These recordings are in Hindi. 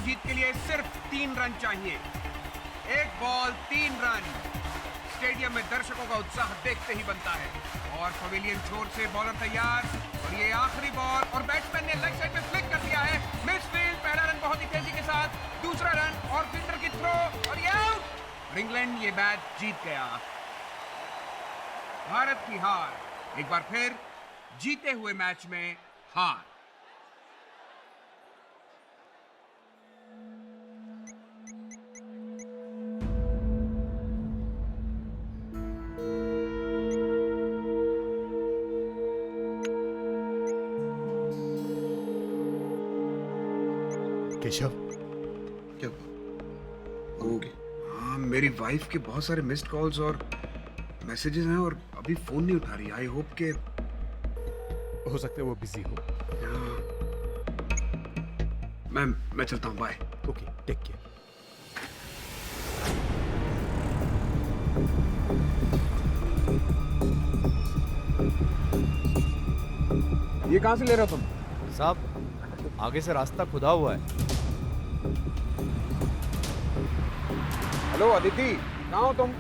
जीत के लिए सिर्फ 3 रन चाहिए। 1 बॉल 3 रन। स्टेडियम में दर्शकों का उत्साह देखते ही बनता है। और पवेलियन छोर से बॉलर तैयार और ये आखिरी बॉल और बैट्समैन ने लेग साइड में फ्लिक कर दिया है। मिसफील्ड। पहला रन बहुत ही तेजी के साथ, दूसरा रन और फील्डर की थ्रो और ये आउट। इंग्लैंड ये मैच जीत गया। भारत की हार। एक बार फिर जीते हुए मैच में हार। केशव, क्या होगी? हाँ, मेरी वाइफ के बहुत सारे मिस्ड कॉल्स और मैसेजेस हैं और अभी फोन नहीं उठा रही। आई होप के हो सकता है वो बिजी हो। मैं चलता हूँ। बाय। Okay, take care. ये कहाँ से ले रहे हो तुम? साहब, आगे से रास्ता खुदा हुआ है। हेलो अदिति, कहाँ हो तुम?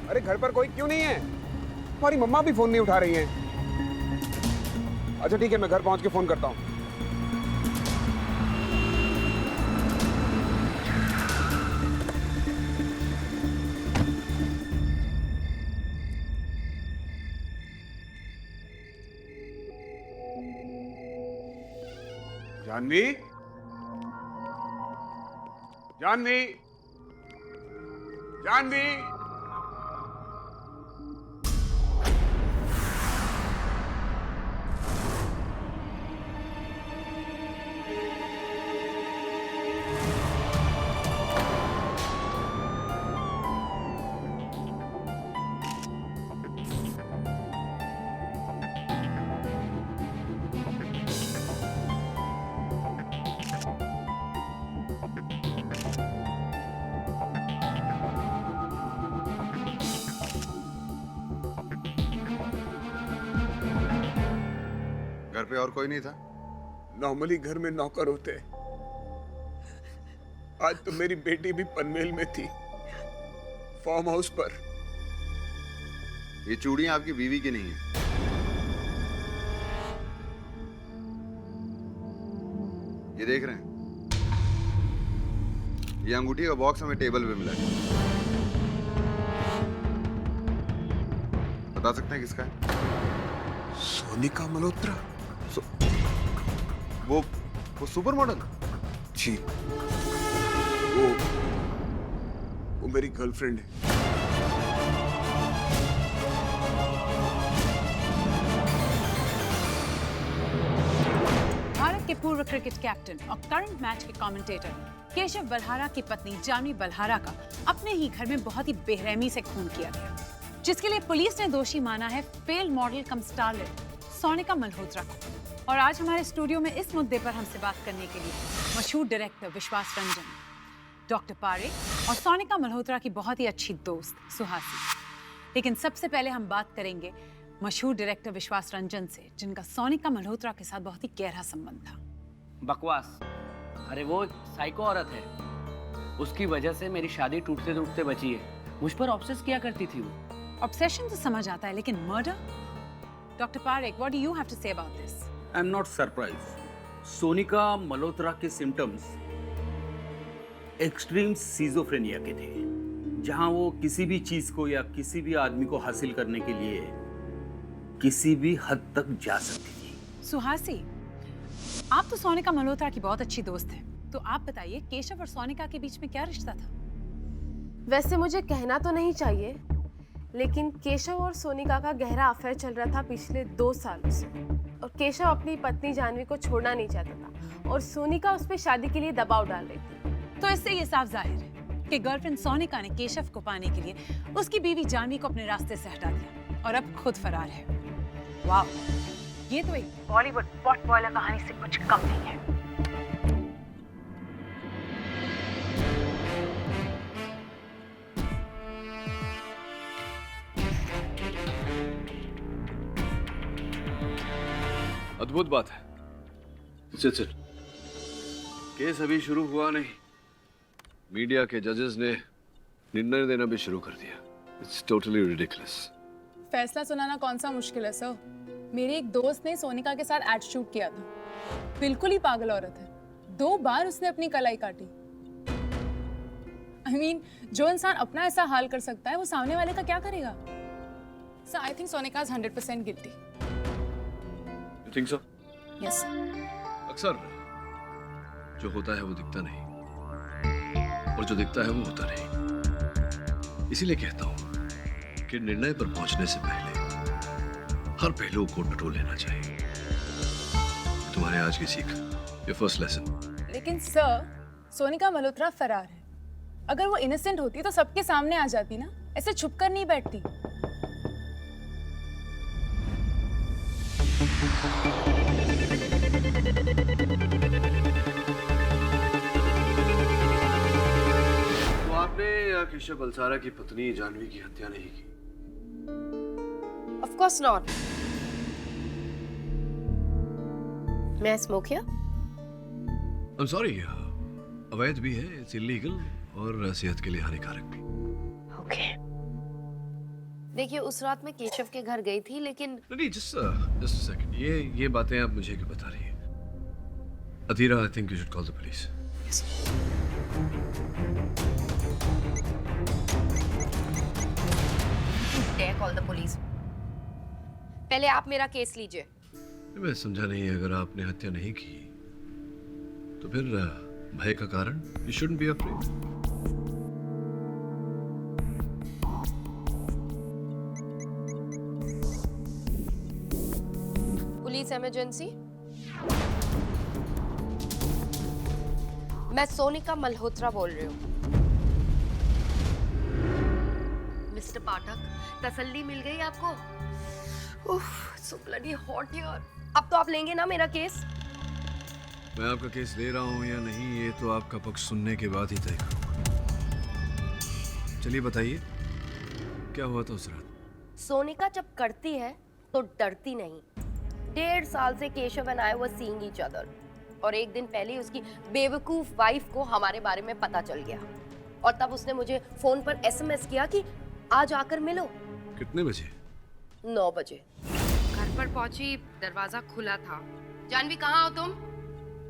अरे घर पर कोई क्यों नहीं है? तुम्हारी मम्मा भी फोन नहीं उठा रही हैं। अच्छा ठीक है, मैं घर पहुंच के फोन करता हूँ। जानवी, जानवी, जानवी। घर पे और कोई नहीं था? नॉर्मली घर में नौकर होते। आज तो मेरी बेटी भी पनवेल में थी, फार्म हाउस पर। ये चूड़ियां आपकी बीवी की नहीं है। ये देख रहे हैं, ये अंगूठी का बॉक्स हमें टेबल पे मिला है। बता सकते हैं किसका है? सोनिका मल्होत्रा। वो सुपर मॉडल? जी, वो मेरी गर्लफ्रेंड है। भारत के पूर्व क्रिकेट कैप्टन और करंट मैच के कमेंटेटर केशव बल्हारा की पत्नी जानवी बल्हारा का अपने ही घर में बहुत ही बेरहमी से खून किया गया, जिसके लिए पुलिस ने दोषी माना है फेल मॉडल कम स्टारलेट सोनिका मल्होत्रा को। और आज हमारे स्टूडियो में इस मुद्दे पर हमसे बात करने के लिए मशहूर डायरेक्टर विश्वास रंजन, डॉक्टर पारेख और सोनिका मल्होत्रा की बहुत ही अच्छी दोस्त सुहासी। लेकिन सबसे पहले हम बात करेंगे मशहूर डायरेक्टर विश्वास रंजन से, जिनका सोनिका मल्होत्रा के साथ बहुत ही गहरा संबंध था। बकवास। अरे वो एक साइको औरत है, उसकी वजह से मेरी शादी टूटते टूटते बची है। मुझ पर ऑब्सेस किया करती थी वो। ऑब्सेशन तो समझ आता है, लेकिन murder? Doctor Parekh, what do you have to say about this? I am not surprise. Sonika Malhotra के सिम्टम्स एक्सट्रीम सीजोफ्रेनिया के थे, जहां वो किसी भी चीज को या किसी भी आदमी को हासिल करने के लिए किसी भी हद तक जा सकती थी। सुहासी, आप तो सोनिका मल्होत्रा की बहुत अच्छी दोस्त हैं, तो आप बताइए केशव और सोनिका के बीच में क्या रिश्ता था? वैसे मुझे कहना तो नहीं चाहिए, लेकिन केशव और सोनिका का गहरा अफेयर चल रहा था पिछले 2 सालों से। और केशव अपनी पत्नी जानवी को छोड़ना नहीं चाहता था और सोनिका उस पर शादी के लिए दबाव डाल रही थी। तो इससे ये साफ जाहिर है कि गर्लफ्रेंड सोनिका ने केशव को पाने के लिए उसकी बीवी जानवी को अपने रास्ते से हटा दिया और अब खुद फरार है। वाह, ये तो एक बॉलीवुड पॉट बॉयलर कहानी से कुछ कम नहीं है। अद्भुत बात है। Sit sit. केस अभी शुरू हुआ नहीं, मीडिया के जजेस ने निर्णय देना भी शुरू कर दिया। It's totally ridiculous. फैसला सुनाना कौन सा मुश्किल है सर। मेरे एक दोस्त ने सोनिका के साथ एड शूट किया था। बिल्कुल ही पागल औरत है। 2 बार उसने अपनी कलाई काटी। I mean, जो इंसान अपना ऐसा हाल कर सकता है वो सामने वाले का क्या करेगा? Sir, I think Sonika is 100% guilty. You think so? Yes. अक्सर जो होता है वो दिखता नहीं, और जो दिखता है वो होता नहीं। इसीलिए कहता हूं कि निर्णय पर पहुंचने से पहले हर पहलू को टटोल लेना चाहिए। तुम्हारे आज की सीख, ये फर्स्ट लेसन। लेकिन सर, सोनिका मल्होत्रा फरार है। अगर वो इनोसेंट होती तो सबके सामने आ जाती ना, ऐसे छुपकर नहीं बैठती। तो आपने केशव बलसारा की पत्नी जानवी की हत्या नहीं की? Of course not. मैं smoke here? I am sorry, अवैध भी है, इट्स इलीगल और सेहत के लिए हानिकारक भी। ओके। देखिए, उस रात मैं केशव के घर गई थी, लेकिन नहीं, जस्ट अ सेकंड। ये बातें आप मुझे क्यों बता रही हैं? Adhira, I think you should call the police. Call the police. पहले आप मेरा केस लीजिए। मैं समझा नहीं, अगर आपने हत्या नहीं की तो फिर भय का कारण? You shouldn't be afraid. Police emergency. मैं सोनिका मल्होत्रा बोल रही हूँ। मिस्टर पाठक, तसल्ली मिल गई आपको? उफ, सो ब्लडी हॉट हियर। अब तो आप लेंगे ना मेरा केस? मैं आपका केस ले रहा हूँ या नहीं, ये तो आपका पक्ष सुनने के बाद ही तय करूंगा। चलिए बताइए, क्या हुआ था उस रात? सोनिका जब करती है तो डरती नहीं। 1.5 साल से Keshav and I were seeing each other, और एक दिन पहले उसकी बेवकूफ वाइफ को हमारे बारे में पता चल गया, और तब उसने मुझे फोन पर SMS किया कि आज आकर मिलो। कितने बजे? 9 बजे। घर पर पहुंची, दरवाजा खुला था। जानवी, कहाँ हो तुम?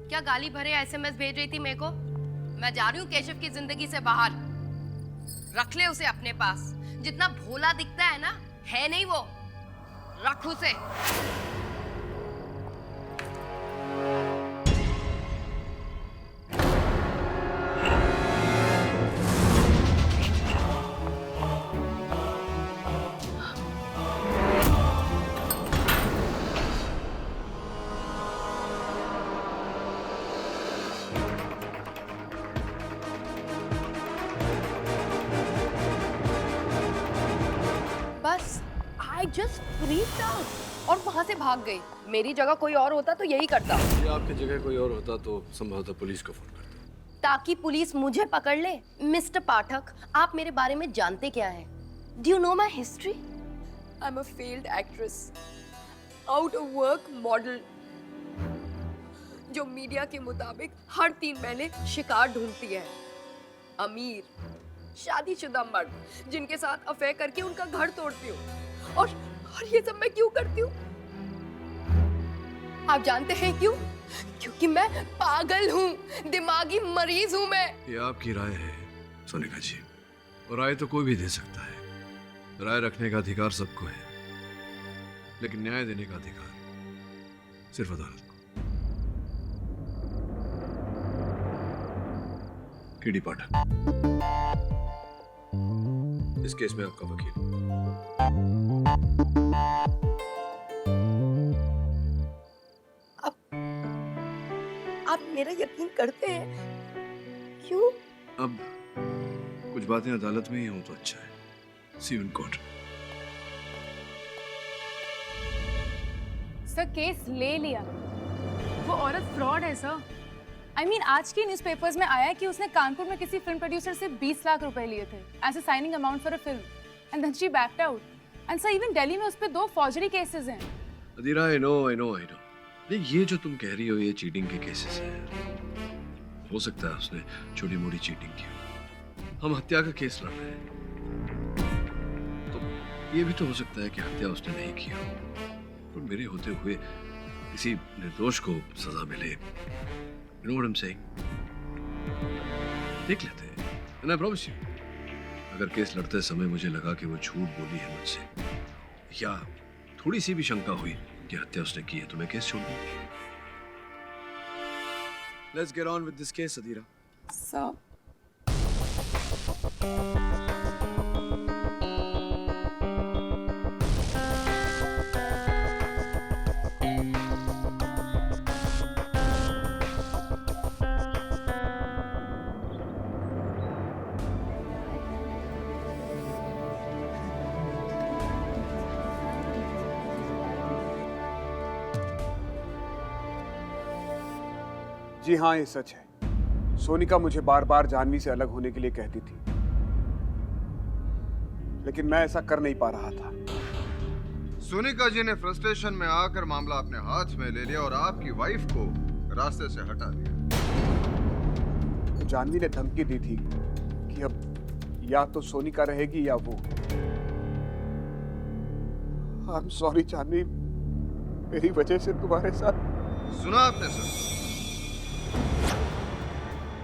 क्या गाली भरे SMS भेज रही थी मेरे को? मैं जा रही हूँ केशव की जिंदगी से बाहर। रख ले उसे अपने पास। जितना भोला दिखता है ना, है नहीं वो। रख उसे। बस I just freaked out और वहां से भाग गई। मेरी जगह कोई और होता तो यही करता। ये आपकी जगह कोई और होता तो संभवतः पुलिस को फोन करता, ताकि पुलिस मुझे पकड़ ले। मिस्टर पाठक, आप मेरे बारे में जानते क्या हैं? Do you know my history? I'm a failed actress, out of work model, जो मीडिया के मुताबिक हर 3 महीने शिकार ढूंढती है। अमीर, शादीशुदा मर्द जिनके साथ अफेयर करके उनका घर तोड़ती हूँ। और ये सब मैं क्यों करती हूँ? आप जानते हैं क्यों? क्योंकि मैं पागल हूँ, दिमागी मरीज हूँ मैं। ये आपकी राय है सोनिका जी, और राय तो कोई भी दे सकता है। राय रखने का अधिकार सबको है, लेकिन न्याय देने का अधिकार सिर्फ अदालत को। केडी पाठक, इस केस में आपका वकील। आप मेरा यकीन करते हैं? क्यों? अब कुछ बातें अदालत में ही हों तो अच्छा है। See you in court. Sir, case ले लिया। वो औरत फ्रॉड है सर। I mean, आज के न्यूज़पेपर्स में आया कि उसने कानपुर में किसी फिल्म प्रोड्यूसर से 20 लाख रुपए लिए थे as a signing amount for a film, and then she backed out. And sir, even Delhi में उस पे 2 फॉर्जरी केसेस हैं। Adira, I know. नहीं, ये जो तुम कह रही हो ये चीटिंग के केसेस हैं। हो सकता है उसने छोटी मोटी चीटिंग की। हम हत्या का केस लड़ रहे हैं, तो ये भी तो हो सकता है कि हत्या उसने नहीं की हो, और मेरे होते हुए किसी निर्दोष को सजा मिले। You know what I'm saying? देख लेते हैं। And I promise you, अगर केस लड़ते समय मुझे लगा कि वो झूठ बोली है मुझसे, या थोड़ी सी भी शंका हुई कि हत्या उसने की है, तो मैं केस छोड़ दूंगा। Let's get on with this case, Adira. So, जी हाँ, ये सच है। सोनिका मुझे बार बार जानवी से अलग होने के लिए कहती थी, लेकिन मैं ऐसा कर नहीं पा रहा था। सोनिका जी ने फ्रस्ट्रेशन में आकर मामला अपने हाथ में ले लिया और आपकी वाइफ को रास्ते से हटा दिया। तो जानवी ने धमकी दी थी कि अब या तो सोनिका रहेगी या वो। आई एम सॉरी जानवी, मेरी वजह से तुम्हारे साथ। सुना आपने सर?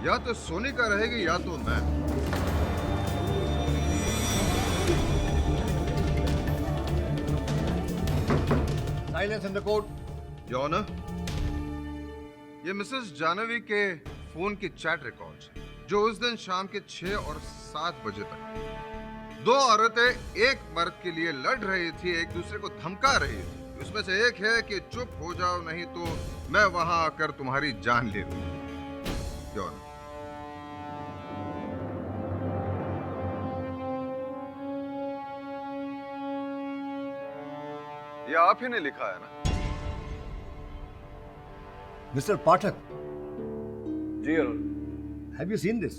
या तो सोनिका रहेगी या तो मैं। Silence in the court. Your honour, ये मिसेस जानवी के फोन की चैट रिकॉर्ड्स हैं, जो उस दिन शाम के 6 और 7 बजे तक 2 औरतें एक मर्द के लिए लड़ रही थी, एक दूसरे को धमका रही थी। उसमें से एक है कि चुप हो जाओ नहीं तो मैं वहां आकर तुम्हारी जान ले लूंगा। योर ऑनर, ये आप ही ने लिखा है ना? मिस्टर पाठक, जी your honour. Have you seen this?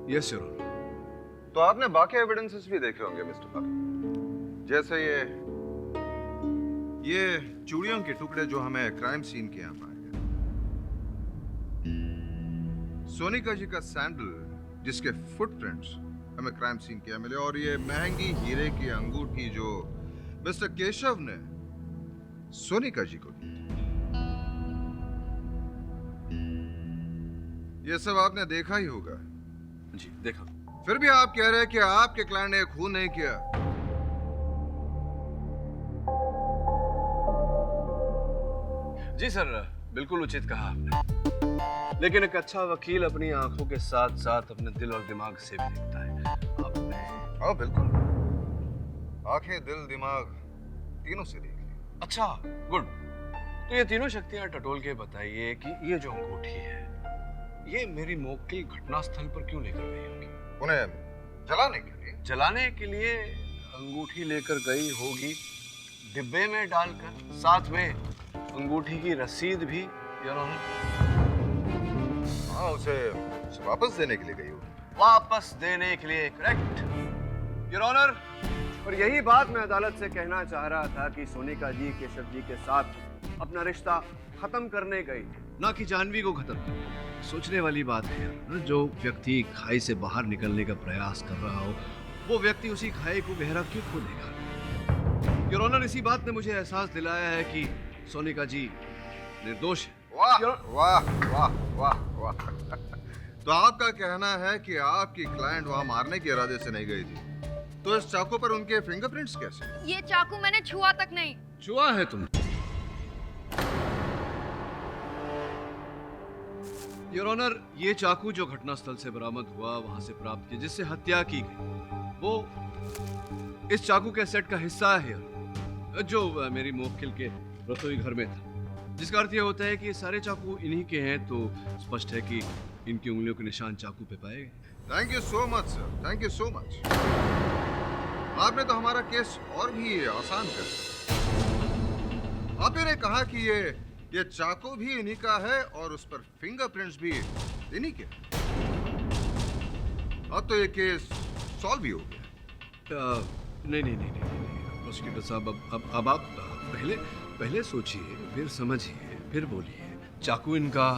Yes your honour. तो आपने बाकी एविडेंसेस भी देखे होंगे मिस्टर पाठक, जैसे ये चूड़ियों के टुकड़े जो हमें क्राइम सीन के यहाँ पाए गए, सोनिका जी का सैंडल जिसके फुटप्रिंट्स हमें क्राइम सीन के यहाँ मिले, और ये महंगी हीरे की अंगूठी जो मिस्टर केशव ने सोनिका जी को दी। ये सब आपने देखा ही होगा। जी देखा। फिर भी आप कह रहे हैं कि आपके क्लाइंट ने खून नहीं किया। जी सर, बिल्कुल उचित कहा आपने, लेकिन एक अच्छा वकील अपनी आंखों के साथ साथ अपने दिल और दिमाग से भी देखता है। आपने हाँ बिल्कुल, आंखें, दिल, दिमाग तीनों से देख ली। अच्छा, गुड। तो ये तीनों शक्तियां टटोल के बताइए कि ये जो अंगूठी है, ये मेरी मोक्किल घटनास्थल पर क्यों लेकर गई होगी? उन्हें जलाने के लिए। जलाने के लिए अंगूठी लेकर गई होगी, डिब्बे में डालकर, साथ में अंगूठी की रसीद भी। योर ऑनर, हाँ, उसे वापस देने के लिए गई होगी। वापस देने के लिए, करेक्ट योर ऑनर। और यही बात मैं अदालत से कहना चाह रहा था कि सोनिका जी केशव जी के साथ अपना रिश्ता खत्म करने गई, ना कि जानवी को खत्म। सोचने वाली बात है यार, जो व्यक्ति खाई से बाहर निकलने का प्रयास कर रहा हो, वो व्यक्ति उसी खाई को गहरा क्यों खोलेगा? योर ऑनर, इसी बात ने मुझे एहसास दिलाया है कि सोनिका जी निर्दोष है। वाह वाह वाह वाह वाह। तो आपका कहना है कि आपकी क्लाइंट वहां मारने के इरादे से नहीं गई थी, तो इस चाकू पर उनके फिंगरप्रिंट्स कैसे? ये चाकू मैंने छुआ तक नहीं। छुआ है तुम? योर ऑनर, ये चाकू जो घटनास्थल से बरामद हुआ, वहां से प्राप्त किया, जिससे हत्या की गई, वो इस चाकू के सेट का हिस्सा है जो मेरी मोक्किल के रसोई घर में था, जिसका अर्थ ये होता है कि ये सारे चाकू इन्हीं के हैं। तो स्पष्ट है कि इनकी उंगलियों के निशान चाकू पे पाए गए। Thank you so much sir, thank you so much. आपने तो हमारा केस और भी आसान कर दिया। आप ने कहा कि ये चाकू भी इन्हीं का है और उस पर फिंगरप्रिंट्स भी इन्हीं के। अब तो ये केस सॉल्व भी हो गया। नहीं, प्रोसिक्यूटर साहब, अब आप पहले सोचिए, फिर समझिए, फिर बोलिए। चाकू इनका,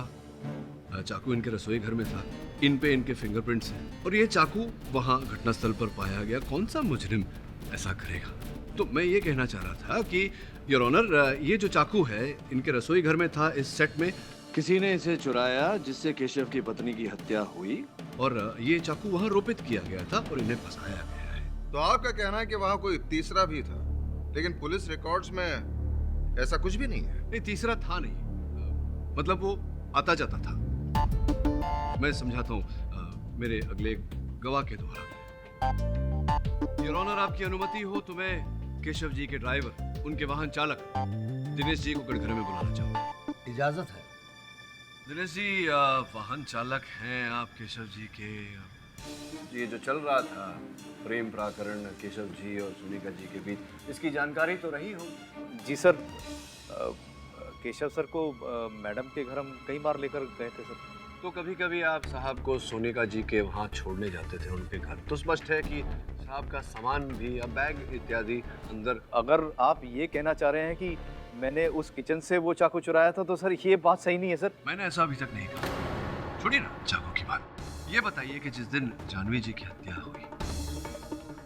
चाकू इनके रसोई घर में था, इन पे इनके फिंगरप्रिंट्स हैं और ये चाकू वहां घटनास्थल पर पाया गया। कौन सा मुजरिम ऐसा करेगा? तो मैं ये कहना चाह रहा था कि योर ऑनर, ये जो चाकू है इनके रसोई घर में था, इस सेट में किसी ने इसे चुराया जिससे केशव की पत्नी की हत्या हुई और ये चाकू वहां रोपित किया गया था और इन्हें फंसाया गया है। तो आपका कहना है कि वहाँ कोई तीसरा भी था, लेकिन पुलिस रिकॉर्ड्स में ऐसा कुछ भी नहीं है। नहीं, तीसरा था नहीं, मतलब वो आता जाता था। मैं समझाता हूँ मेरे अगले गवाह के द्वारा। योर ऑनर, आपकी अनुमति हो तो मैं केशव जी के ड्राइवर, उनके वाहन चालक दिनेश जी को कटघरे में बुलाना चाहूँ। इजाजत है। दिनेश जी, वाहन चालक हैं आप केशव जी के। ये जो चल रहा था प्रेम प्रकरण केशव जी और सुनीता जी के बीच, इसकी जानकारी तो रही हो? जी सर, केशव सर को मैडम के घर हम कई बार लेकर गए थे सर। तो कभी कभी आप साहब को सोनिका जी के वहाँ छोड़ने जाते थे उनके घर, तो स्पष्ट है कि साहब का सामान भी या बैग इत्यादि अंदर। अगर आप ये कहना चाह रहे हैं कि मैंने उस किचन से वो चाकू चुराया था तो सर ये बात सही नहीं है सर। मैंने ऐसा अभी तक नहीं कहा। छोड़िए ना चाकू की बात, ये बताइए कि जिस दिन जानवी जी की हत्या हुई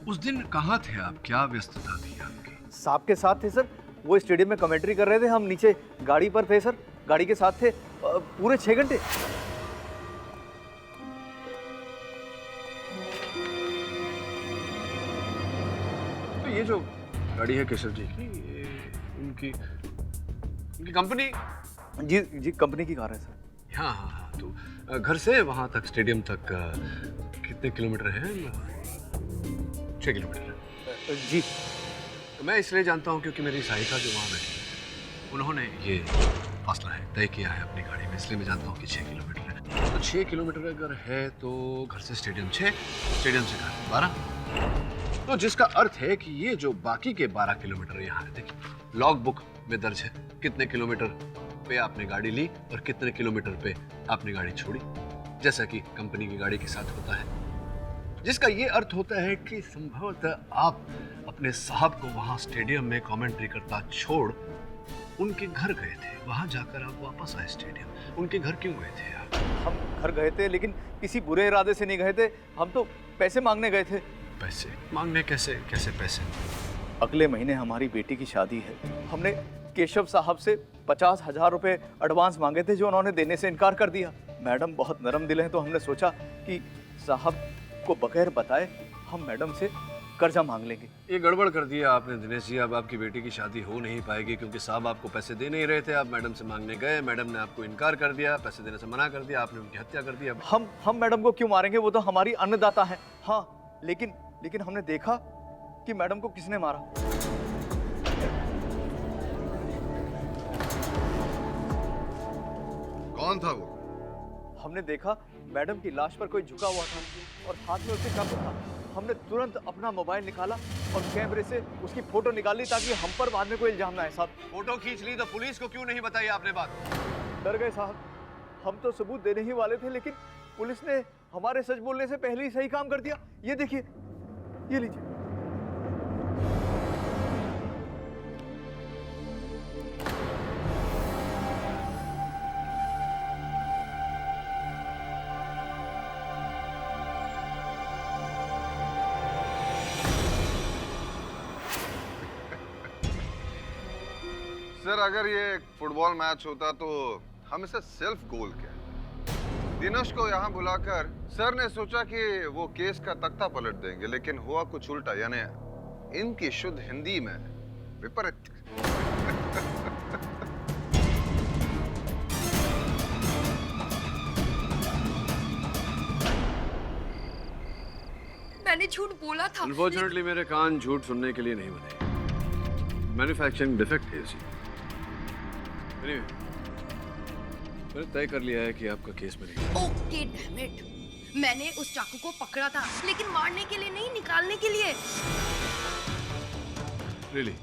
उस दिन कहाँ थे आप? क्या व्यस्तता थी आपकी? साहब के साथ थे सर, वो स्टेडियम में कमेंट्री कर रहे थे, हम नीचे गाड़ी पर थे सर, गाड़ी के साथ थे पूरे 6 घंटे। तो ये जो गाड़ी है केशव जी की, ये उनकी कंपनी? जी कंपनी की कार है सर। हाँ हाँ हाँ। तो घर से वहाँ तक, स्टेडियम तक कितने किलोमीटर है? 6 किलोमीटर जी। तो मैं इसलिए जानता हूँ क्योंकि मेरी सहायिका जो वहाँ बैठी, उन्होंने ये फासला है तय किया है अपनी गाड़ी में, इसलिए मैं जानता हूँ कि 6 किलोमीटर है। तो 6 किलोमीटर अगर है तो घर से स्टेडियम 6, स्टेडियम से घर 12, तो जिसका अर्थ है कि ये जो बाकी के 12 किलोमीटर यहाँ है, देखिए लॉग बुक में दर्ज है कितने किलोमीटर पे आपने गाड़ी ली और कितने किलोमीटर पे आपने गाड़ी छोड़ी, जैसा कि कंपनी की गाड़ी के साथ होता है, जिसका ये अर्थ होता है कि संभवतः आप अपने साहब को वहां स्टेडियम में कमेंट्री करता छोड़ उनके घर गए थे, वहां जाकर आप वापस आए स्टेडियम। उनके घर क्यों गए थे आप? हम घर गए थे लेकिन किसी बुरे इरादे से नहीं गए थे, हम तो पैसे मांगने गए थे। पैसे मांगने? कैसे पैसे? अगले महीने हमारी बेटी की शादी है, हमने केशव साहब से 50,000 रुपए एडवांस मांगे थे जो उन्होंने देने से इनकार कर दिया। मैडम बहुत नरम दिल हैं तो हमने सोचा कि साहब को बगैर बताए हम मैडम से कर्जा मांग लेंगे। ये गड़बड़ कर दिया आपने दिनेश जी। अब आपकी बेटी की शादी हो नहीं पाएगी क्योंकि साहब आपको पैसे दे नहीं रहे थे। आप मैडम से मांगने गए, मैडम ने आपको इनकार कर दिया, पैसे देने से मना कर दिया, आपने उनकी हत्या कर दी। अब हम मैडम को क्यों मारेंगे? वो तो हमारी अन्नदाता है। हाँ, लेकिन हमने देखा कि मैडम को किसने मारा। कौन था वो? हमने देखा मैडम की लाश पर कोई झुका हुआ था और हाथ में उसके चाकू था। हमने तुरंत अपना मोबाइल निकाला और कैमरे से उसकी फोटो निकाली ताकि हम पर बाद में कोई इल्जाम ना आए। साहब, फोटो खींच ली तो पुलिस को क्यों नहीं बताई आपने बात? डर गए साहब, हम तो सबूत देने ही वाले थे लेकिन पुलिस ने हमारे सच बोलने से पहले ही सही काम कर दिया। ये देखिए, ये लीजिए। सर, अगर ये एक फुटबॉल मैच होता तो हम इसे सेल्फ गोल कहते। दिनेश को यहाँ बुलाकर सर ने सोचा कि वो केस का तख्ता पलट देंगे, लेकिन हुआ कुछ उल्टा, यानी इनकी शुद्ध हिंदी में विपरीत। मैंने झूठ बोला था। अनफॉर्चुनेटली मेरे कान झूठ सुनने के लिए नहीं बने। मैन्युफैक्चरिंग डिफेक्ट है इसी। मैंने तय कर लिया है कि आपका केस बनेगा। ओके डैम इट, मैंने उस चाकू को पकड़ा था लेकिन मारने के लिए नहीं, निकालने के लिए। रियली?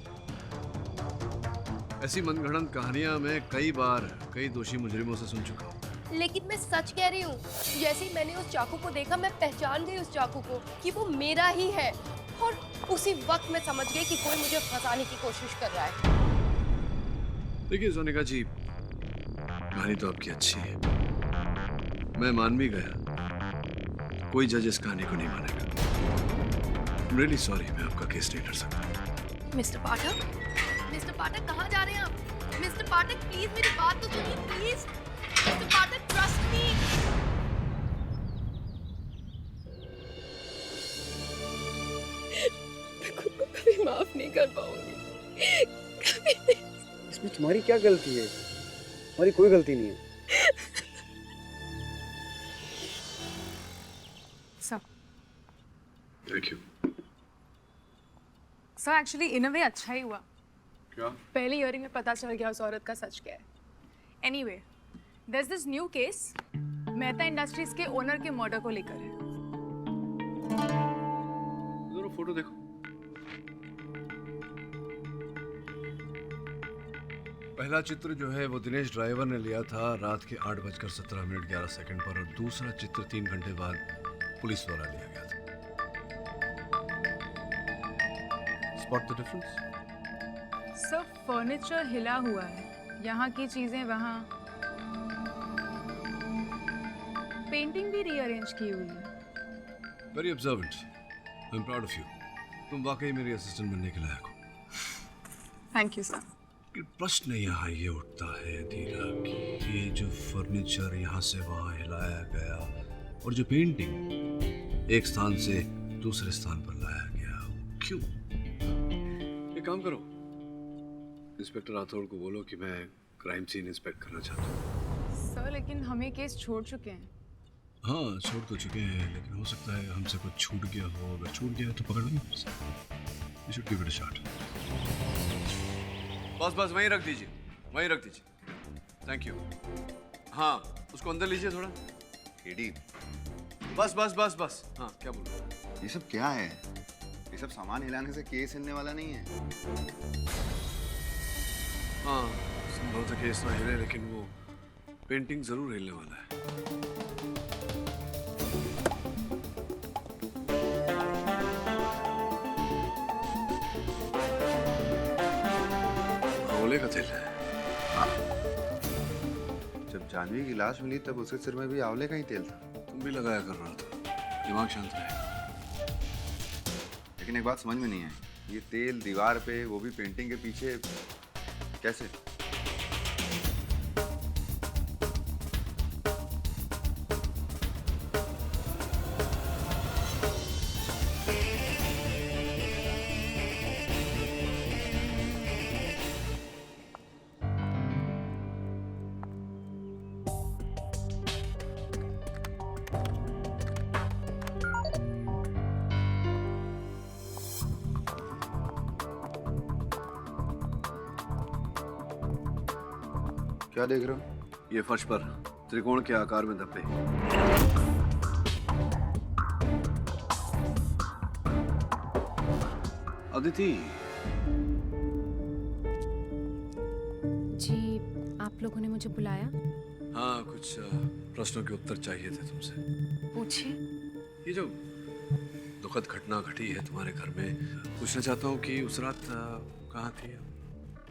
ऐसी मनगढ़ंत कहानियां मैं कई बार कई दोषी मुजरिमों से सुन चुका हूँ। लेकिन मैं सच कह रही हूँ, जैसे ही मैंने उस चाकू को देखा मैं पहचान गई उस चाकू को कि वो मेरा ही है, और उसी वक्त मैं समझ गई कि कोई मुझे फंसाने की कोशिश कर रहा है। देखिए सोनिका जी, कहानी तो आपकी अच्छी है मैं मान भी गया, कोई जज इस कहानी को नहीं मानेगा। रियली सॉरी, मैं आपका केस नहीं कर सकता। मिस्टर पाठक कहाँ जा रहे हैं आप? मिस्टर पाठक प्लीज मेरी बात तो सुनिए please. Mister Pathak trust me. मैं खुद को कभी माफ नहीं कर पाऊंगी, कभी नहीं। इसमें तुम्हारी क्या गलती है? हमारी कोई गलती नहीं है। Thank you. Sir actually in a way अच्छा ही हुआ। क्या? पहली हियरिंग में पता चल गया उस औरत का सच क्या है। Anyway, there is this new case Mehta Industries के ओनर के मर्डर को लेकर है। जरा फोटो देखो। पहला चित्र जो है वो दिनेश ड्राइवर ने लिया था रात के 8:17 पर, और दूसरा चित्र 3 घंटे बाद पुलिस द्वारा लिया गया था। Spot the difference? Sir furniture हिला हुआ है, यहाँ की चीजें वहाँ, पेंटिंग भी रीअरेंज की हुई है। Very observant. I'm proud of you. तुम वाकई मेरी असिस्टेंट बनने के लायक हो। Thank you sir. प्रश्न यहाँ ये उठता है धीरा कि ये जो फर्नीचर यहाँ से वहाँ हिलाया गया और जो पेंटिंग एक स्थान से दूसरे स्थान पर लाया गया, क्यों? एक काम करो, इंस्पेक्टर राठौड़ को बोलो कि मैं क्राइम सीन इंस्पेक्ट करना चाहता हूँ। सर लेकिन हम ये केस छोड़ चुके हैं। हाँ छोड़ तो चुके हैं, लेकिन हो सकता है हमसे कुछ छूट गया हो। अगर छूट गया तो पकड़ लेंगे। You should give it a shot. बस वहीं रख दीजिए। Thank you. हाँ उसको अंदर लीजिए थोड़ा। एडी, बस। हाँ क्या बोल रहे हो? ये सब क्या है? ये सब सामान हिलाने से केस हिलने वाला नहीं है। हाँ संभवतः केस ना हिले, लेकिन वो पेंटिंग जरूर हिलने वाला है। आंवले का तेल है। जब जानवी की लाश मिली तब उसके सिर में भी आंवले का ही तेल था। तुम भी लगाया कर रहा था, दिमाग शांत रहे। लेकिन एक बात समझ में नहीं है, ये तेल दीवार पे, वो भी पेंटिंग के पीछे, कैसे? क्या देख रहे हो? ये फर्श पर त्रिकोण के आकार में धब्बे। अदिति। जी, आप लोगों ने मुझे बुलाया? हाँ कुछ प्रश्नों के उत्तर चाहिए थे तुमसे। पूछिए। ये जो दुखद घटना घटी है तुम्हारे घर में, पूछना चाहता हूँ कि उस रात कहाँ थी?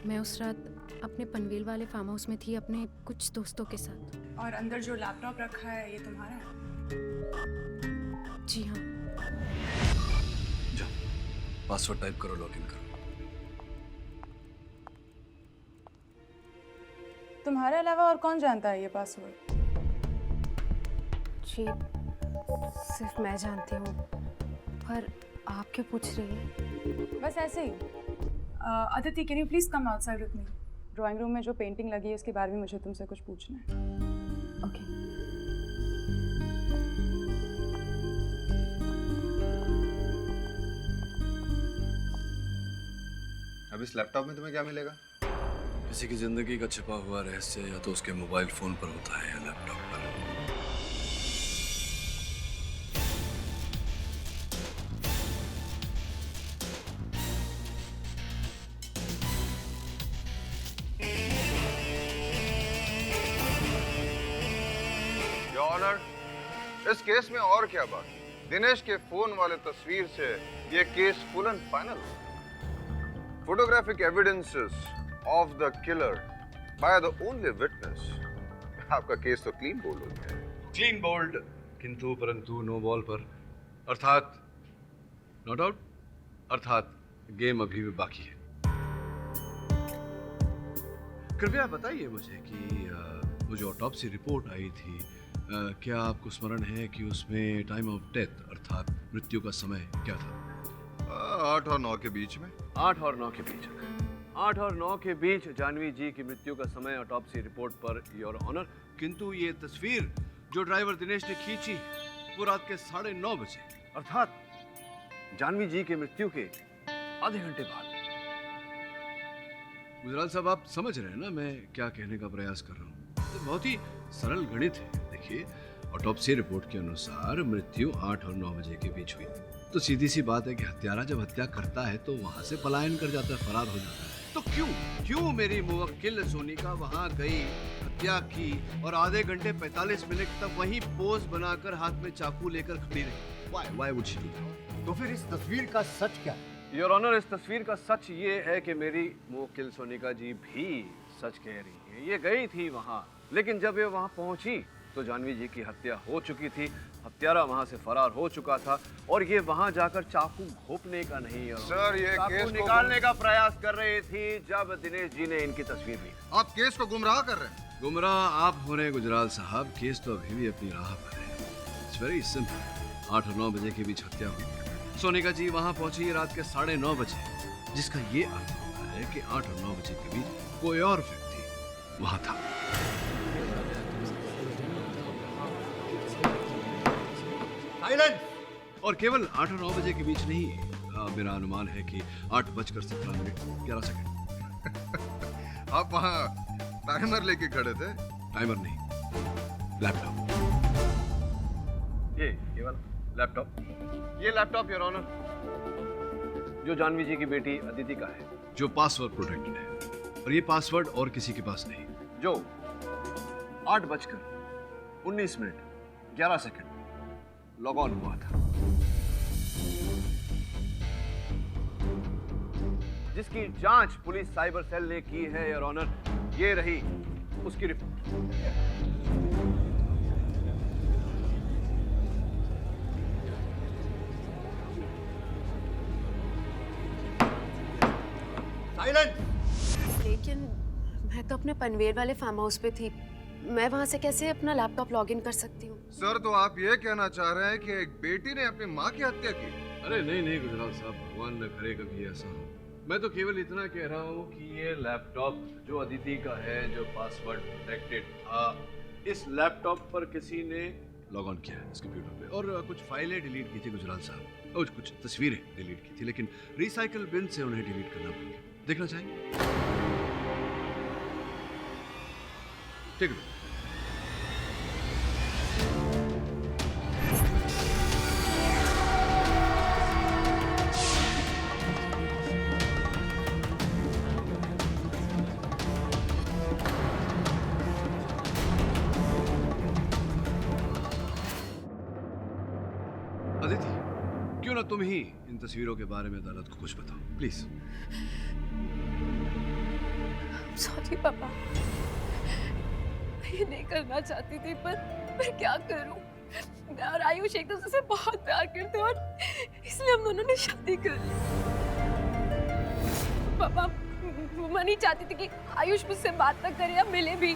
मैं उस रात अपने पनवेल वाले फार्म हाउस में थी अपने कुछ दोस्तों के साथ। और अंदर जो लैपटॉप रखा है ये तुम्हारा है? जी हाँ। जाओ पासवर्ड टाइप करो, लॉगिन करो। तुम्हारे अलावा और कौन जानता है ये पासवर्ड? जी सिर्फ मैं जानती हूँ, पर आप क्यों पूछ रही हैं? बस ऐसे ही। Aditi can you please come outside with me? Drawing room में जो पेंटिंग लगी है उसके बारे में मुझे तुमसे कुछ पूछना है। ओके। अब इस लैपटॉप में तुम्हें क्या मिलेगा? किसी की जिंदगी का छिपा हुआ रहस्य या तो उसके मोबाइल फोन पर होता है या लैपटॉप पर। इस केस में और क्या बात? दिनेश के फोन वाले तस्वीर से ये case full and final. Photographic evidences of the killer by the only witness. आपका केस तो क्लीन बोल्ड हो गया। क्लीन बोल्ड किंतु परंतु नो बॉल पर, अर्थात नॉट आउट, अर्थात गेम अभी भी बाकी है। कृपया बताइए मुझे कि वो जो ऑटोप्सी रिपोर्ट आई थी, क्या आपको स्मरण है कि उसमें टाइम ऑफ डेथ अर्थात मृत्यु का समय क्या था? 8 और 9 के बीच में। 8 और 9 के बीच। 8 और 9 के बीच जानवी जी की मृत्यु का समय ऑटोप्सी रिपोर्ट पर, योर ऑनर। किंतु ये तस्वीर जो ड्राइवर दिनेश ने खींची वो रात के 9:30 बजे, अर्थात जानवी जी की मृत्यु के आधे घंटे बाद। गुजराल साहब, आप समझ रहे हैं ना मैं क्या कहने का प्रयास कर रहा हूँ? तो बहुत ही सरल गणित है। देखिए, ऑटोप्सी रिपोर्ट के अनुसार मृत्यु 8 और 9 बजे के बीच हुई, तो सीधी सी बात है कि हत्यारा जब हत्या करता है तो वहां से पलायन कर जाता है, फरार हो जाता है। तो क्यों मेरी मुवक्किल सोनिका वहां गई, हत्या की और आधे घंटे 45 मिनट तक वहीं पोज बनाकर हाथ में चाकू लेकर खड़ी रही? Why would she do that? तो फिर इस तस्वीर का सच क्या है? योर ऑनर, इस तस्वीर का सच ये है कि मेरी मुवक्किल सोनिका जी भी सच कह रही है। ये गई थी वहां, लेकिन जब ये वहां पहुंची तो जानवी जी की हत्या हो चुकी थी, हत्यारा वहां से फरार हो चुका था और ये वहां जाकर चाकू घोंपने का नहीं, सर, ये चाकू केस को निकालने का प्रयास कर रही थी जब दिनेश जी ने इनकी तस्वीर ली। आप केस को गुमराह कर रहे हैं। गुमराह आप हो रहे हैं गुजराल साहब, केस तो अभी भी अपनी राह पर है। It's very simple. 8 और 9 बजे के बीच हत्या हुई, सोनिका जी वहां पहुंची रात के 9:30 बजे, जिसका ये अर्थ होता है कि 8 और 9 बजे के बीच कोई और व्यक्ति वहां था। और केवल 8 और 9 बजे के बीच नहीं, मेरा अनुमान है कि 8:17 आप वहाँ टाइमर लेके खड़े थे? टाइमर नहीं, लैपटॉप। ये वाला लैपटॉप, ये लैपटॉप योर ऑनर जो जानवी जी की बेटी अदिति का है, जो पासवर्ड प्रोटेक्टेड है और ये पासवर्ड और किसी के पास नहीं, जो 8:19 लॉग ऑन हुआ था, जिसकी जांच पुलिस साइबर सेल ने की है योर ऑनर। ये रही उसकी रिपोर्ट। लेकिन मैं तो अपने पनवेल वाले फार्म हाउस पे थी, मैं वहां से कैसे अपना लैपटॉप लॉगिन कर सकती हूँ? सर, तो आप ये कहना चाह रहे हैं कि एक बेटी ने अपनी माँ की हत्या की? अरे नहीं गुजराल साहब, भगवान न करे कभी ऐसा हो। मैं तो केवल इतना कह रहा हूँ कि ये लैपटॉप जो अदिति का है, जो पासवर्ड प्रोटेक्टेड था, इस लैपटॉप पर किसी ने लॉग ऑन किया है इस कंप्यूटर पे और कुछ फाइलें डिलीट की थी गुजराल साहब, और कुछ तस्वीरें डिलीट की थी, लेकिन रिसाइकल बिन से उन्हें डिलीट करना भूल गए। देखना चाहेंगे? ठीक है। अदिति, क्यों ना तुम ही इन तस्वीरों के बारे में अदालत को कुछ बताओ, प्लीज। सॉरी पापा, मैं ये नहीं करना चाहती थी, पर मैं क्या करूं? मैं और आयुष एक दूसरे से बहुत प्यार करते और इसलिए हम दोनों ने शादी कर ली। पापा, मैं नहीं चाहती थी कि आयुष मुझसे बात तक करे या मिले भी।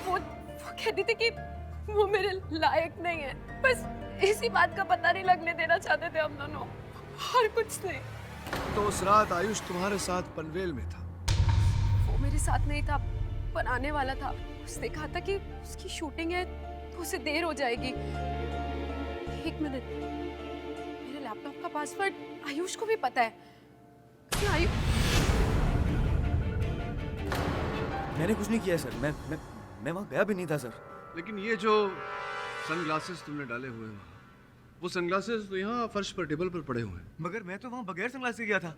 वो कहती थी कि वो मेरे लायक नहीं है, बस इसी बात का पता नहीं लगने देना चाहते थे हम दोनों, और कुछ नहीं। तो उस रात आयुष तुम्हारे साथ पनवेल में था? वो मेरे साथ नहीं था, बनाने वाला था। उसने कहा था कि उसकी शूटिंग है तो उसे देर हो जाएगी। एक मिनट, मेरे लैपटॉप का पासवर्ड आयुष को भी पता है। मैंने कुछ नहीं किया सर, मैं वहाँ गया भी नहीं था सर। लेकिन ये जो सनग्लासेस तुमने डाले हुए हैं, वो सनग्लासेस तो यहाँ फर्श पर टेबल पर पड़े हुए हैं। मगर मैं तो वहाँ बगैर सनग्लासेस गया था।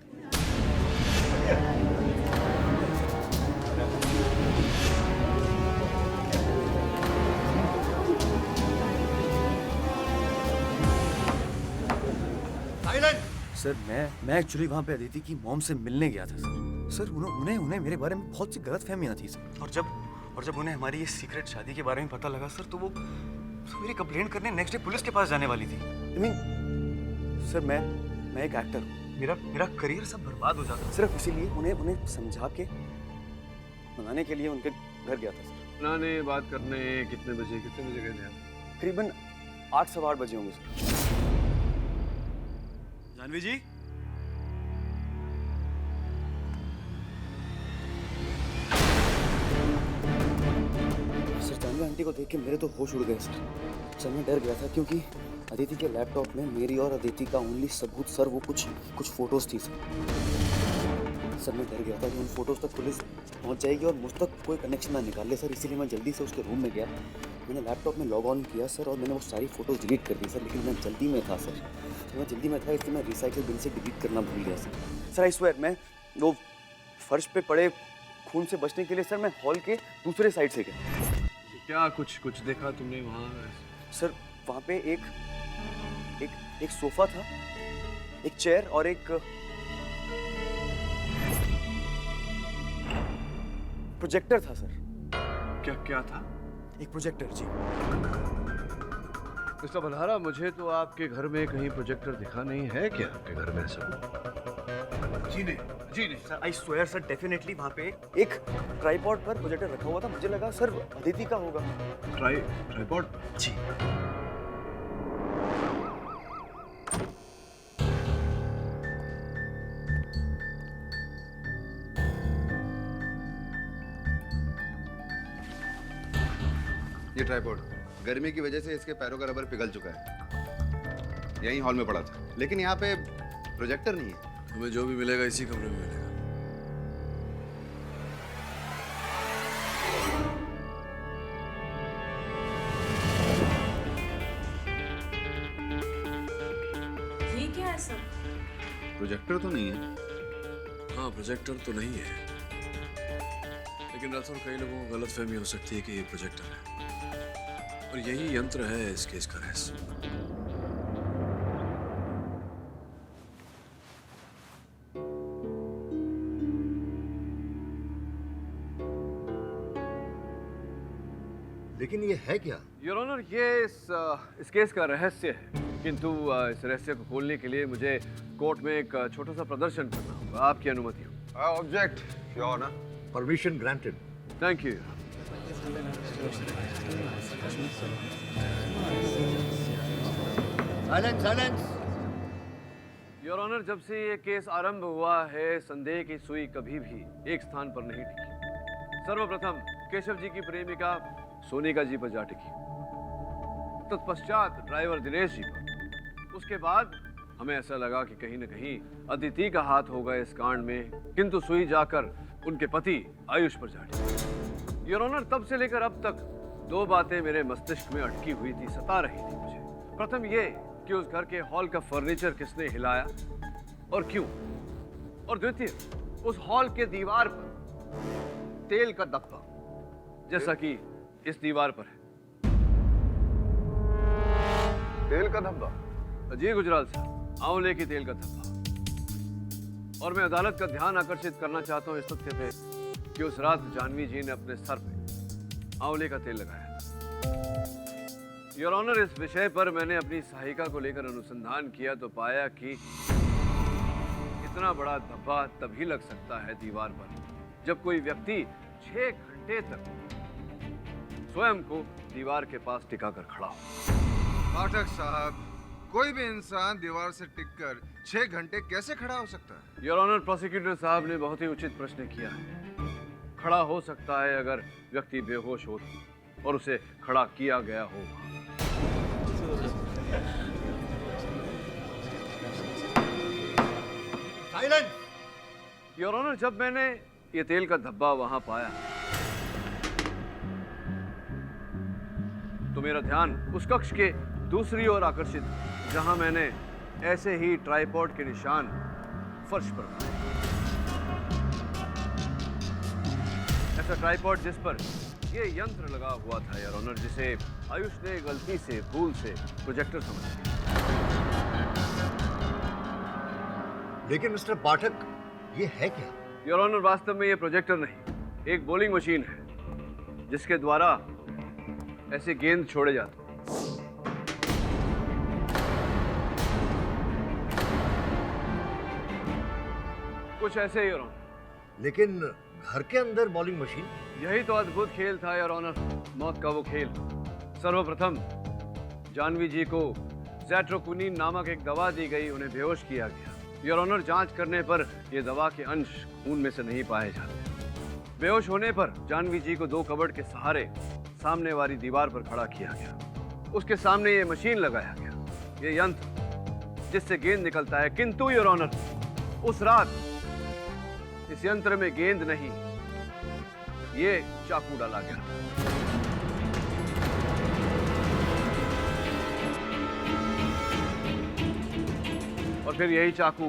सर मैं एक्चुअली वहाँ पे अदिति की मॉम से मिलने गया था सर। उन्हें मेरे बारे में बहुत सी गलतफहमियां थी सर। और जब उन्हें हमारी ये सीक्रेट शादी के बारे में पता लगा सर, तो वो तो मेरी कंप्लेंट करने नेक्स्ट डे पुलिस के पास जाने वाली थी। I mean, सर मैं एक एक्टर हूँ, मेरा करियर सब बर्बाद हो जाता। सिर्फ इसीलिए उन्हें समझा के मनाने के लिए उनके घर गया था सर। मनाने बात करने कितने बजे गए थे आप? करीबन 8 सवा 8 बजे होंगे सर। जानवी जी, सर जानवी आंटी को देख के मेरे तो होश उड़ गए सर मैं डर गया था क्योंकि अदिति के लैपटॉप में मेरी और अदिति का ओनली सबूत सर वो कुछ फोटोज थी सर मैं डर गया था कि उन फोटोज तक पुलिस पहुंच जाएगी और मुझ तक कोई कनेक्शन ना निकाल ले सर, इसीलिए मैं जल्दी से उसके रूम में गया। मैंने लैपटॉप में लॉग ऑन किया सर और मैंने वो सारी फोटोज डिलीट कर दी सर, लेकिन मैं जल्दी में था सर, इसलिए मैं रिसाइकिल बिन से डिलीट करना भूल गया सर। आई स्वेयर मैं वो फर्श पे पड़े खून से बचने के लिए सर मैं हॉल के दूसरे साइड से गया। क्या कुछ देखा तुमने वहाँ? सर वहाँ पे एक सोफा था, एक चेयर और एक प्रोजेक्टर था सर। क्या था? एक प्रोजेक्टर जी। मिस्टर बलहारा, मुझे तो आपके घर में कहीं प्रोजेक्टर दिखा नहीं है। क्या आपके घर में ऐसा? जी नहीं sir, I swear sir definitely वहाँ पे एक ट्राइपॉड पर प्रोजेक्टर रखा हुआ था, मुझे लगा सर अदिति का होगा। ट्राइपॉड? जी। ये ट्राइपॉड गर्मी की वजह से इसके पैरों का रबर पिघल चुका है, यहीं हॉल में पड़ा था, लेकिन यहाँ पे प्रोजेक्टर नहीं है। हमें जो भी मिलेगा इसी कमरे में मिलेगा। ये क्या है सर? प्रोजेक्टर तो नहीं है। हाँ, प्रोजेक्टर तो नहीं है, लेकिन रातों कई लोगों को गलतफहमी हो सकती है कि ये प्रोजेक्टर है, और यही यंत्र है इस केस का रहस्य। लेकिन ये है क्या? योर ऑनर, ये इस केस का रहस्य है, किंतु इस रहस्य को खोलने के लिए मुझे कोर्ट में एक छोटा सा प्रदर्शन करना होगा। आपकी अनुमति हो? Object, your honour. Permission granted. Thank you. Silence. Your honour, जब से ये केस आरंभ हुआ है, संदेह की सुई कभी भी एक स्थान पर नहीं टिकी। सर्वप्रथम केशव जी की प्रेमिका सोनिका जी पर जा टिकी, तत्पश्चात ड्राइवर दिनेश जी पर, उसके बाद हमें ऐसा लगा कि कहीं न कहीं अदिति का हाथ होगा इस कांड में, किंतु सुई जाकर उनके पति आयुष पर जा टिकी। योर ऑनर, तब से लेकर अब तक दो बातें मेरे मस्तिष्क में अटकी हुई थी, सता रही थी मुझे। प्रथम ये कि उस घर के हॉल का फर्नीचर किसने हिलाया और क्यों, और द्वितीय उस हॉल के दीवार पर तेल का धब्बा, जैसा कि इस दीवार पर है। तेल का धब्बा? जी गुजराल साहब, आंवले की तेल का धब्बा। और मैं अदालत का ध्यान आकर्षित करना चाहता हूं इस तथ्य पे कि उस रात जानवी जी ने अपने सर पे आंवले का तेल लगाया था। योर ऑनर, इस विषय पर मैंने अपनी सहायिका को लेकर अनुसंधान किया तो पाया कि इतना बड़ा धब्बा तभी लग सकता है दीवार पर जब कोई व्यक्ति 6 घंटे तक स्वयं को दीवार के पास टिकाकर खड़ा हो। पाठक साहब, कोई भी इंसान दीवार से टिककर 6 घंटे कैसे खड़ा हो सकता है? योर ऑनर, प्रोसिक्यूटर साहब ने बहुत ही उचित प्रश्न किया है। खड़ा हो सकता है अगर व्यक्ति बेहोश हो और उसे खड़ा किया गया हो। साइलेंस। योर ऑनर, जब मैंने ये तेल का धब्बा वहां पाया तो मेरा ध्यान उस कक्ष के दूसरी ओर आकर्षित, जहां मैंने ऐसे ही ट्राइपॉड के निशान फर्श पर पाए। ऐसा ट्राइपॉड जिस पर ये यंत्र लगा हुआ था योर ऑनर, जिसे आयुष ने गलती से, भूल से प्रोजेक्टर समझ लिया। लेकिन मिस्टर पाठक, ये है क्या? योर ऑनर, वास्तव में ये प्रोजेक्टर नहीं, एक बॉलिंग मशीन है जिसके द्वारा ऐसे गेंद छोड़े जाते हैं। कुछ ऐसे ही योर ऑनर। लेकिन घर के अंदर बॉलिंग मशीन? यही तो अद्भुत खेल था योर ऑनर, मौत का वो खेल। सर्वप्रथम जानवी जी को ज़ैट्रोक्विनिन नामक एक दवा दी गई, उन्हें बेहोश किया गया। योर ऑनर, जांच करने पर यह दवा के अंश खून में से नहीं पाए जाते। बेहोश होने पर जानवी जी को 2 कबर्ड के सहारे सामने वाली दीवार पर खड़ा किया गया। उसके सामने ये मशीन लगाया गया, ये यंत्र जिससे गेंद निकलता है। किंतु योर ऑनर, उस रात इस यंत्र में गेंद नहीं, ये चाकू डाला गया। और फिर यही चाकू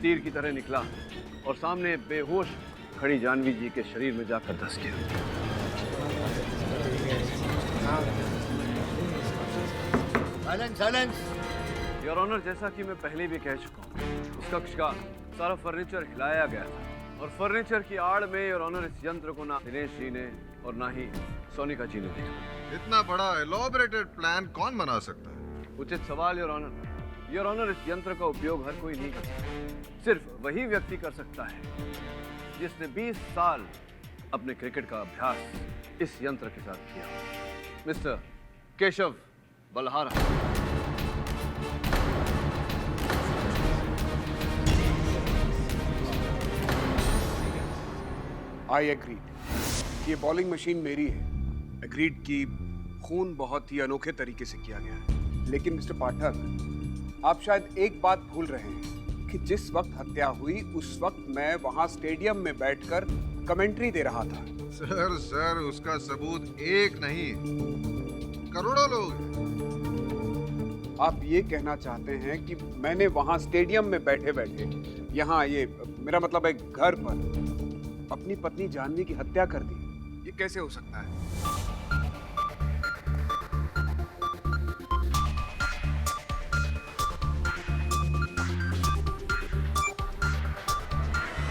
तीर की तरह निकला और सामने बेहोश खड़ी जानवी जी के शरीर में जाकर धंस गया। Silence, silence. योर ऑनर, जैसा कि मैं पहले भी कह चुका हूँ, उस कक्ष का सारा फर्नीचर हिलाया गया था और फर्नीचर की आड़ में योर ऑनर इस यंत्र को ना दिनेश जी ने और ना ही सोनिका जी ने देखा। इतना बड़ा एलॉबरेटेड प्लान कौन बना सकता है? उचित सवाल योर ऑनर। योर ऑनर, इस यंत्र का उपयोग हर कोई नहीं कर सकता। सिर्फ वही व्यक्ति कर सकता है जिसने 20 साल अपने क्रिकेट का अभ्यास इस यंत्र के साथ किया। Mister Keshav Balhara. I agreed, ये बॉलिंग मशीन मेरी है। एग्रीड की खून बहुत ही अनोखे तरीके से किया गया है। लेकिन मिस्टर पाठक, आप शायद एक बात भूल रहे हैं कि जिस वक्त हत्या हुई उस वक्त मैं वहां स्टेडियम में बैठकर कमेंट्री दे रहा था। सर, उसका सबूत एक नहीं, करोड़ों लोग। आप ये कहना चाहते हैं कि मैंने वहां स्टेडियम में बैठे बैठे, यहाँ ये मेरा मतलब है घर पर, अपनी पत्नी जानवी की हत्या कर दी? ये कैसे हो सकता है?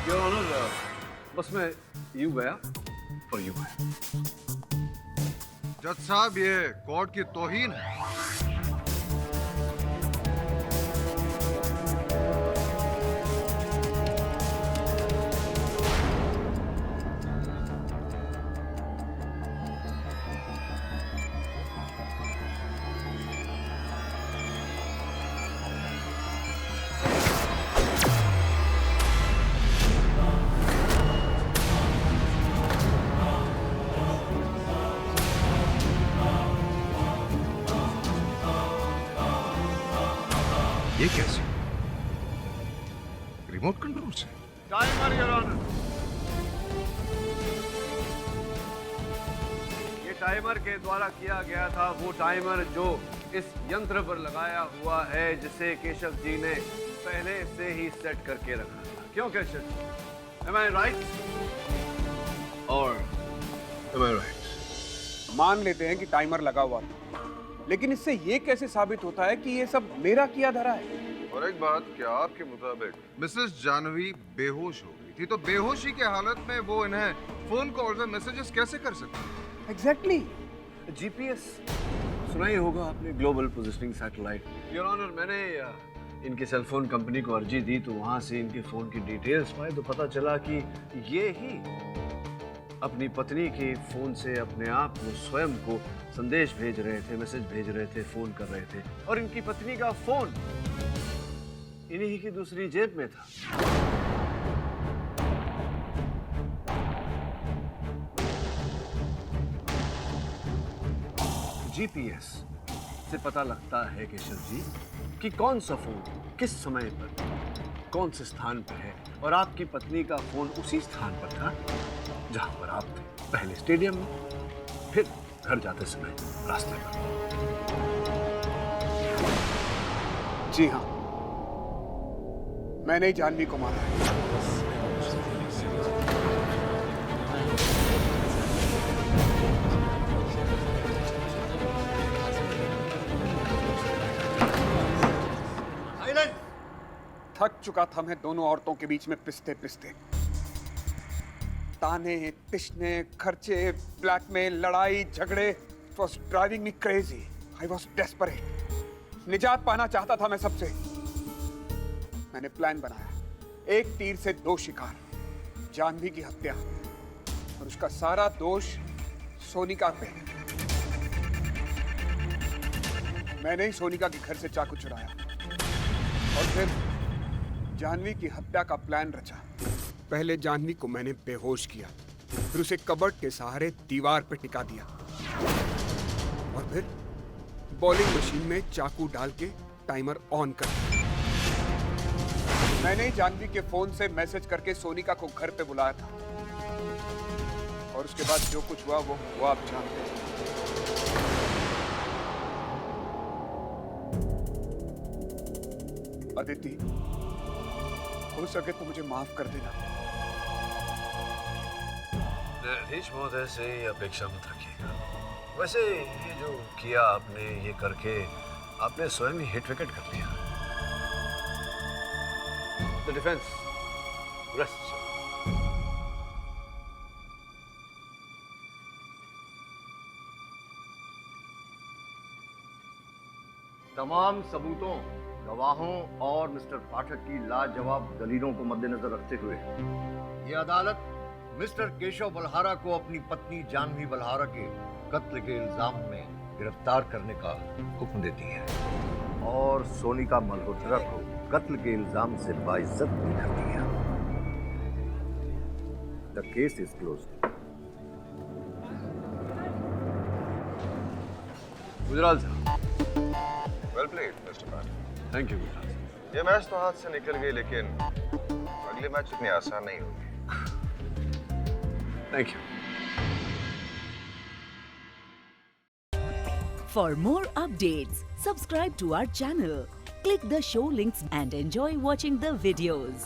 योर ऑनर, बस मैं यूं गया और यूं आया। जज साहब, ये कोर्ट की तौहीन है। ये कैसे? रिमोट कंट्रोल से? Timer your honour. ये टाइमर के द्वारा किया गया था, वो टाइमर जो इस यंत्र पर लगाया हुआ है, जिसे केशव जी ने पहले से ही सेट करके रखा था। क्यों Keshav ji? Am I right? Or am I right? मान लेते हैं कि टाइमर लगा हुआ था, लेकिन इससे ये कैसे साबित होता है कि ये सब मेरा किया धरा है? और एक बात, क्या आपके मुताबिक मिसेस जानवी बेहोश हो गई थी, तो बेहोशी की हालत में वो इन्हें फोन कॉल्स और मैसेजेस कैसे कर सकते हैं? एग्जैक्टली। जीपीएस सुना ही होगा आपने, global positioning satellite. Your honour, मैंने इनकी सेलफोन कंपनी को अर्जी दी तो वहां से इनके फोन की डिटेल्स पाए तो पता चला कि ये ही अपनी पत्नी के फोन से अपने आप को स्वयं को संदेश भेज रहे थे, मैसेज भेज रहे थे, फोन कर रहे थे, और इनकी पत्नी का फोन इन्हीं की दूसरी जेब में था। जीपीएस से पता लगता है केशव जी कि कौन सा फोन किस समय पर कौन से स्थान पर है, और आपकी पत्नी का फोन उसी स्थान पर था जहां पर आप थे, पहले स्टेडियम में, फिर घर जाते समय रास्ते पर। जी हाँ, मैंने ही जानवी को मारा है। थक चुका था मैं दोनों औरतों के बीच में पिसते पिसते। ताने, तिश्ने, खर्चे, ब्लैकमेल, लड़ाई, झगड़े। It was driving me crazy. I was desperate. निजात पाना चाहता था मैं सबसे। मैंने प्लान बनाया, एक तीर से दो शिकार, जानवी की हत्या और उसका सारा दोष सोनिका पे। मैंने ही सोनिका के घर से चाकू चुराया और फिर जानवी की हत्या का प्लान रचा। पहले जानवी को मैंने बेहोश किया, फिर उसे कबर्ड के सहारे दीवार पर टिका दिया और फिर बॉलिंग मशीन में चाकू डाल के टाइमर ऑन कर दिया। मैंने जानवी के फोन से मैसेज करके सोनिका को घर पे बुलाया था और उसके बाद जो कुछ हुआ वो आप जानते हैं। अदिति, हो सके तो मुझे माफ कर देना। नीतीश महोदय से ये अपेक्षा मत रखिएगा। वैसे ये जो किया आपने, ये करके आपने स्वयं ही हिट विकेट कर लिया। The defence rest. तमाम सबूतों, गवाहों और मिस्टर पाठक की लाजवाब दलीलों को मद्देनजर रखते हुए ये अदालत मिस्टर केशव बलहारा को अपनी पत्नी जानवी बलहारा के कत्ल के इल्जाम में गिरफ्तार करने का हुक्म देती है और सोनिका मल्होत्रा को कत्ल के इल्जाम से बाइज्जत भी करती है। The case is closed. Gujral साहब। Well played mister Pathak. Thank you Gujral साहब। ये मैच तो हाथ से निकल गई, लेकिन अगले मैच इतनी आसान नहीं होगी। Thank you. For more updates, subscribe to our channel, click the show links and enjoy watching the videos.